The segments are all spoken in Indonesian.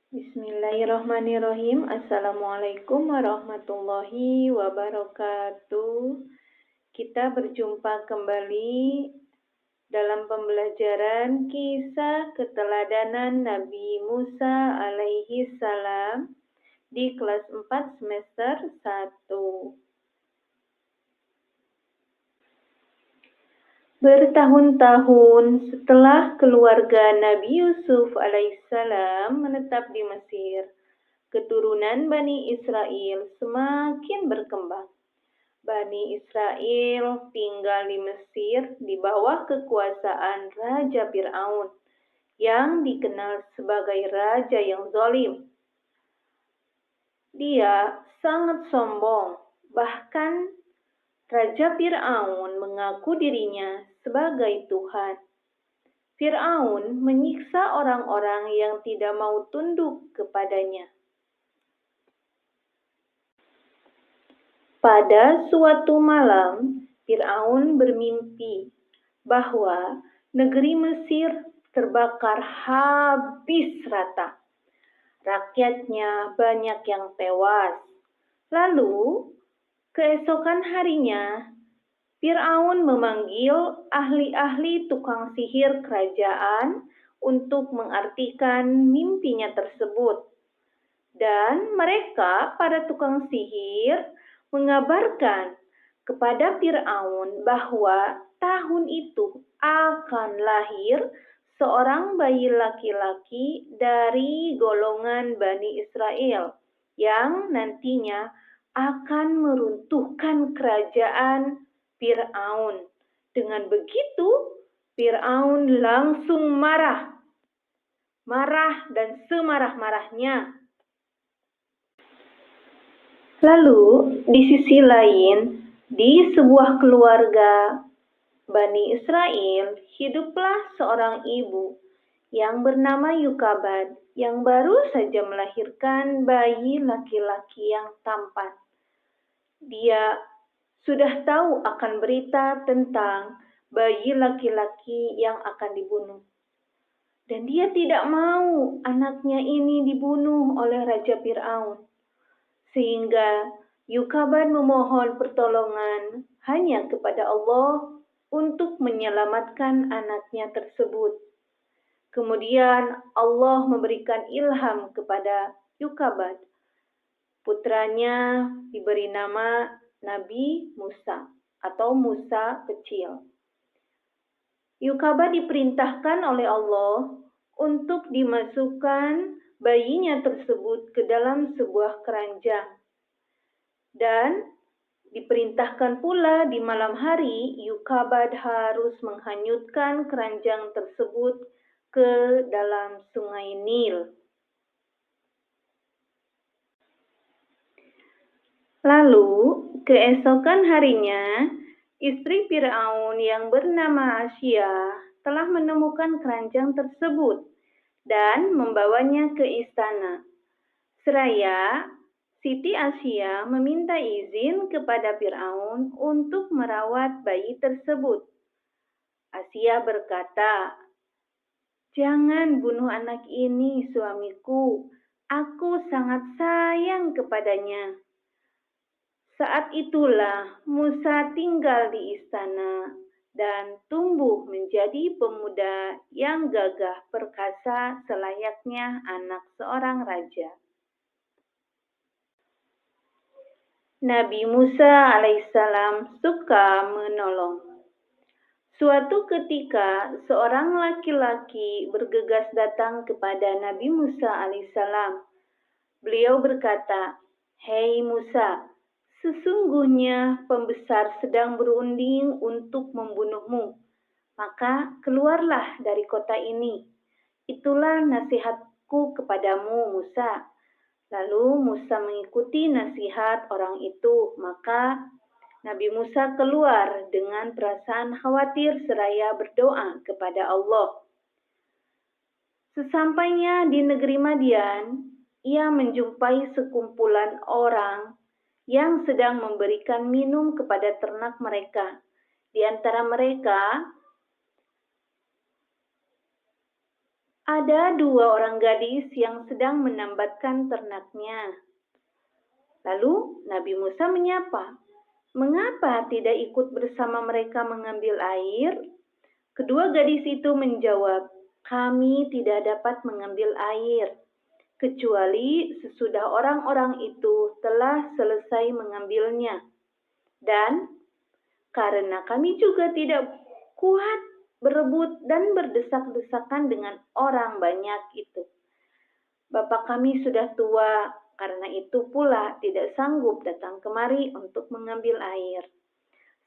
Bismillahirrahmanirrahim. Assalamualaikum warahmatullahi wabarakatuh. Kita berjumpa kembali dalam pembelajaran kisah keteladanan Nabi Musa alaihi salam di kelas 4 semester 1. Bertahun-tahun setelah keluarga Nabi Yusuf alaihissalam menetap di Mesir, keturunan Bani Israel semakin berkembang. Bani Israel tinggal di Mesir di bawah kekuasaan Raja Fir'aun yang dikenal sebagai raja yang zalim. Dia sangat sombong, bahkan Raja Fir'aun mengaku dirinya sebagai Tuhan. Fir'aun menyiksa orang-orang yang tidak mau tunduk kepadanya. Pada suatu malam, Fir'aun bermimpi bahwa negeri Mesir terbakar habis rata. Rakyatnya banyak yang tewas. Lalu, keesokan harinya, Fir'aun memanggil ahli-ahli tukang sihir kerajaan untuk mengartikan mimpinya tersebut. Dan mereka, para tukang sihir, mengabarkan kepada Fir'aun bahwa tahun itu akan lahir seorang bayi laki-laki dari golongan Bani Israel yang nantinya akan meruntuhkan kerajaan Fir'aun. Dengan begitu, Fir'aun langsung marah dan semarah-marahnya. Lalu, di sisi lain, di sebuah keluarga Bani Israel, hiduplah seorang ibu yang bernama Yukabad yang baru saja melahirkan bayi laki-laki yang tampan. Dia sudah tahu akan berita tentang bayi laki-laki yang akan dibunuh. Dan dia tidak mau anaknya ini dibunuh oleh Raja Fir'aun. Sehingga Yukabad memohon pertolongan hanya kepada Allah untuk menyelamatkan anaknya tersebut. Kemudian Allah memberikan ilham kepada Yukabad. Putranya diberi nama Nabi Musa atau Musa kecil. Yukabad diperintahkan oleh Allah untuk dimasukkan bayinya tersebut ke dalam sebuah keranjang. Dan diperintahkan pula di malam hari Yukabad harus menghanyutkan keranjang tersebut ke dalam sungai Nil. Lalu, keesokan harinya, istri Fir'aun yang bernama Asia telah menemukan keranjang tersebut dan membawanya ke istana. Seraya, Siti Asia meminta izin kepada Fir'aun untuk merawat bayi tersebut. Asia berkata, "Jangan bunuh anak ini, suamiku. Aku sangat sayang kepadanya." Saat itulah Musa tinggal di istana dan tumbuh menjadi pemuda yang gagah perkasa selayaknya anak seorang raja. Nabi Musa alaihissalam suka menolong. Suatu ketika, seorang laki-laki bergegas datang kepada Nabi Musa alaihissalam. Beliau berkata, "Hei Musa, sesungguhnya pembesar sedang berunding untuk membunuhmu. Maka keluarlah dari kota ini. Itulah nasihatku kepadamu, Musa." Lalu Musa mengikuti nasihat orang itu. Maka Nabi Musa keluar dengan perasaan khawatir seraya berdoa kepada Allah. Sesampainya di negeri Madian, ia menjumpai sekumpulan orang yang sedang memberikan minum kepada ternak mereka. Di antara mereka Ada dua orang gadis yang sedang menambatkan ternaknya. Lalu Nabi Musa menyapa, "Mengapa tidak ikut bersama mereka mengambil air?" Kedua gadis itu menjawab, "Kami tidak dapat mengambil air, kecuali sesudah orang-orang itu telah selesai mengambilnya. Dan karena kami juga tidak kuat berebut dan berdesak-desakan dengan orang banyak itu. Bapak kami sudah tua, karena itu pula tidak sanggup datang kemari untuk mengambil air."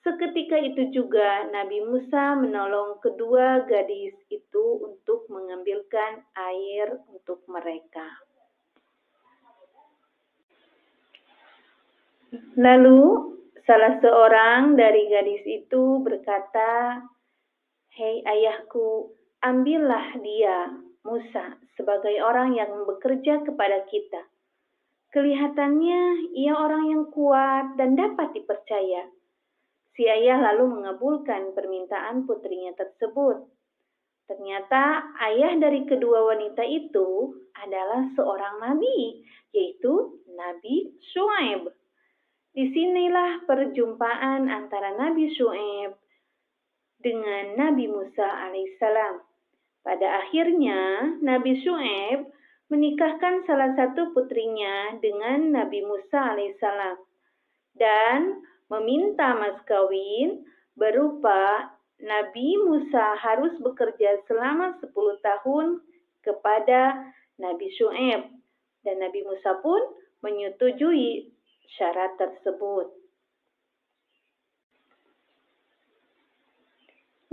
Seketika itu juga Nabi Musa menolong kedua gadis itu untuk mengambilkan air untuk mereka. Lalu salah seorang dari gadis itu berkata, "Hei ayahku, ambillah dia, Musa, sebagai orang yang bekerja kepada kita. Kelihatannya ia orang yang kuat dan dapat dipercaya." Si ayah lalu mengabulkan permintaan putrinya tersebut. Ternyata ayah dari kedua wanita itu adalah seorang nabi, yaitu Nabi Syuaib. Disinilah perjumpaan antara Nabi Syuaib dengan Nabi Musa alaihissalam. Pada akhirnya, Nabi Syuaib menikahkan salah satu putrinya dengan Nabi Musa alaihissalam dan meminta mas kawin berupa Nabi Musa harus bekerja selama 10 tahun kepada Nabi Syuaib, dan Nabi Musa pun menyetujui syarat tersebut.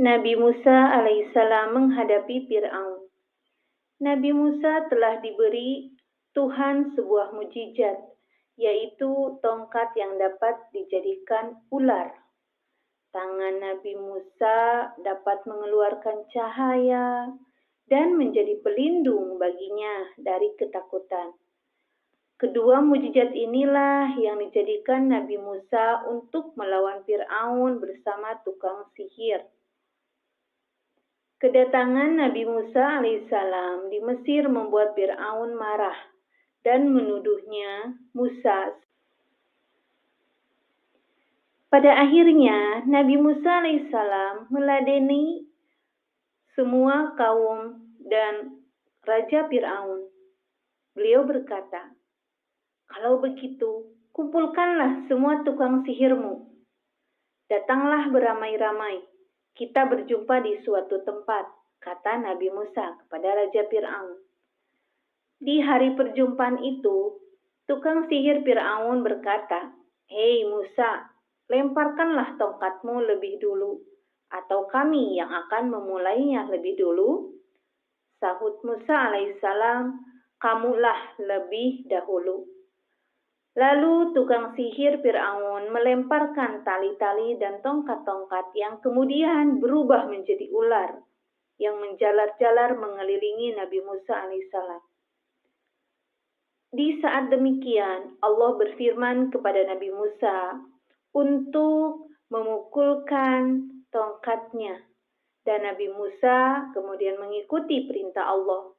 Nabi Musa alaihissalam menghadapi Fir'aun. Nabi Musa telah diberi Tuhan sebuah mukjizat, yaitu tongkat yang dapat dijadikan ular. Tangan Nabi Musa dapat mengeluarkan cahaya dan menjadi pelindung baginya dari ketakutan. Kedua mukjizat inilah yang dijadikan Nabi Musa untuk melawan Fir'aun bersama tukang sihir. Kedatangan Nabi Musa alaihissalam di Mesir membuat Fir'aun marah dan menuduhnya Musa. Pada akhirnya Nabi Musa alaihissalam meladeni semua kaum dan Raja Fir'aun. Beliau berkata, "Kalau begitu, kumpulkanlah semua tukang sihirmu. Datanglah beramai-ramai. Kita berjumpa di suatu tempat," kata Nabi Musa kepada Raja Fir'aun. Di hari perjumpaan itu, tukang sihir Fir'aun berkata, "Hei Musa, lemparkanlah tongkatmu lebih dulu, atau kami yang akan memulainya lebih dulu?" Sahut Musa alaihissalam, "Kamulah lebih dahulu." Lalu tukang sihir Fir'aun melemparkan tali-tali dan tongkat-tongkat yang kemudian berubah menjadi ular yang menjalar-jalar mengelilingi Nabi Musa alaihissalam. Di saat demikian, Allah berfirman kepada Nabi Musa untuk memukulkan tongkatnya, dan Nabi Musa kemudian mengikuti perintah Allah.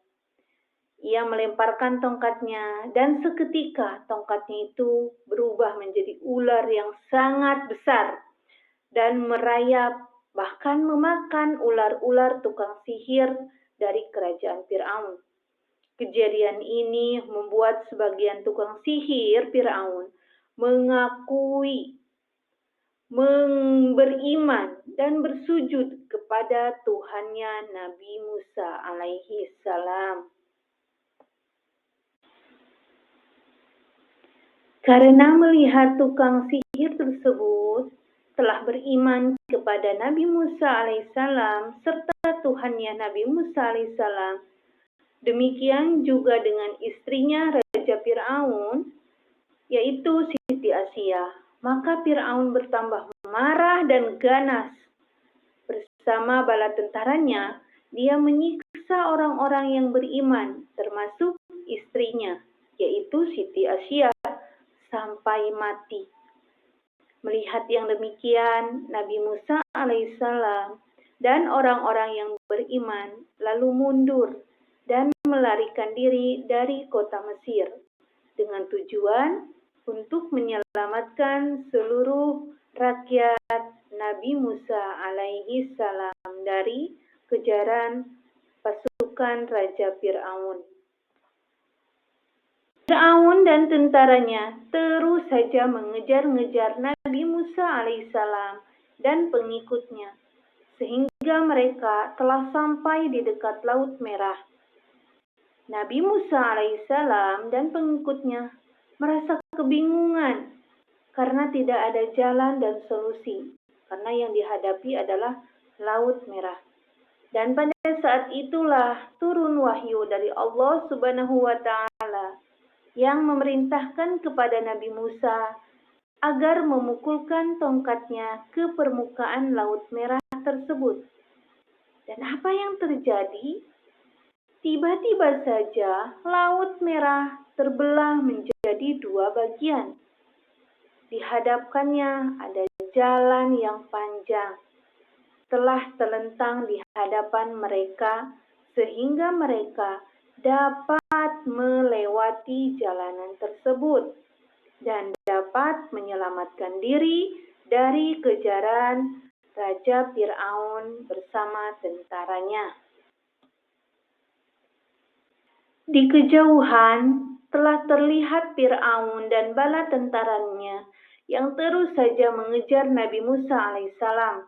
Ia melemparkan tongkatnya, dan seketika tongkatnya itu berubah menjadi ular yang sangat besar dan merayap, bahkan memakan ular-ular tukang sihir dari kerajaan Fir'aun. Kejadian ini membuat sebagian tukang sihir Fir'aun beriman dan bersujud kepada Tuhannya Nabi Musa alaihi salam. Karena melihat tukang sihir tersebut telah beriman kepada Nabi Musa alaihissalam serta Tuhannya Nabi Musa alaihissalam, demikian juga dengan istrinya Raja Fir'aun, yaitu Siti Asia. Maka Fir'aun bertambah marah dan ganas. Bersama bala tentaranya, dia menyiksa orang-orang yang beriman, termasuk istrinya, yaitu Siti Asia, sampai mati. Melihat yang demikian, Nabi Musa alaihissalam dan orang-orang yang beriman lalu mundur dan melarikan diri dari kota Mesir dengan tujuan untuk menyelamatkan seluruh rakyat Nabi Musa alaihi salam dari kejaran pasukan Raja Fir'aun. Fir'aun dan tentaranya terus saja mengejar-ngejar Nabi Musa alaihissalam dan pengikutnya, sehingga mereka telah sampai di dekat Laut Merah. Nabi Musa alaihissalam dan pengikutnya merasa kebingungan karena tidak ada jalan dan solusi, karena yang dihadapi adalah Laut Merah. Dan pada saat itulah turun wahyu dari Allah Subhanahu wa Ta'ala yang memerintahkan kepada Nabi Musa agar memukulkan tongkatnya ke permukaan Laut Merah tersebut. Dan apa yang terjadi? Tiba-tiba saja Laut Merah terbelah menjadi dua bagian. Dihadapkannya ada jalan yang panjang, telah terlentang di hadapan mereka sehingga mereka dapat melewati jalanan tersebut dan dapat menyelamatkan diri dari kejaran Raja Fir'aun bersama tentaranya. Di kejauhan telah terlihat Fir'aun dan bala tentaranya yang terus saja mengejar Nabi Musa alaihissalam.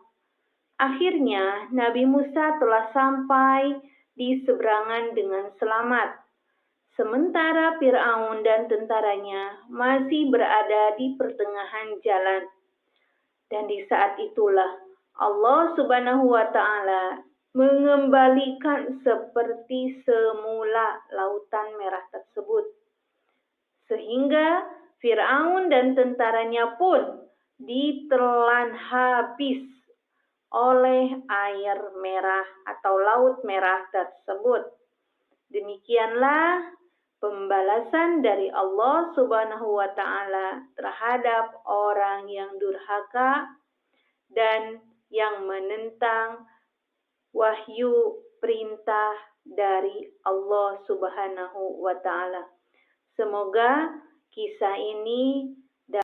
Akhirnya Nabi Musa telah sampai di seberangan dengan selamat, sementara Fir'aun dan tentaranya masih berada di pertengahan jalan. Dan di saat itulah Allah Subhanahu wa Ta'ala mengembalikan seperti semula Lautan Merah tersebut, sehingga Fir'aun dan tentaranya pun ditelan habis oleh air merah atau Laut Merah tersebut. Demikianlah pembalasan dari Allah Subhanahu wa Ta'ala terhadap orang yang durhaka dan yang menentang wahyu perintah dari Allah Subhanahu wa Ta'ala. Semoga kisah ini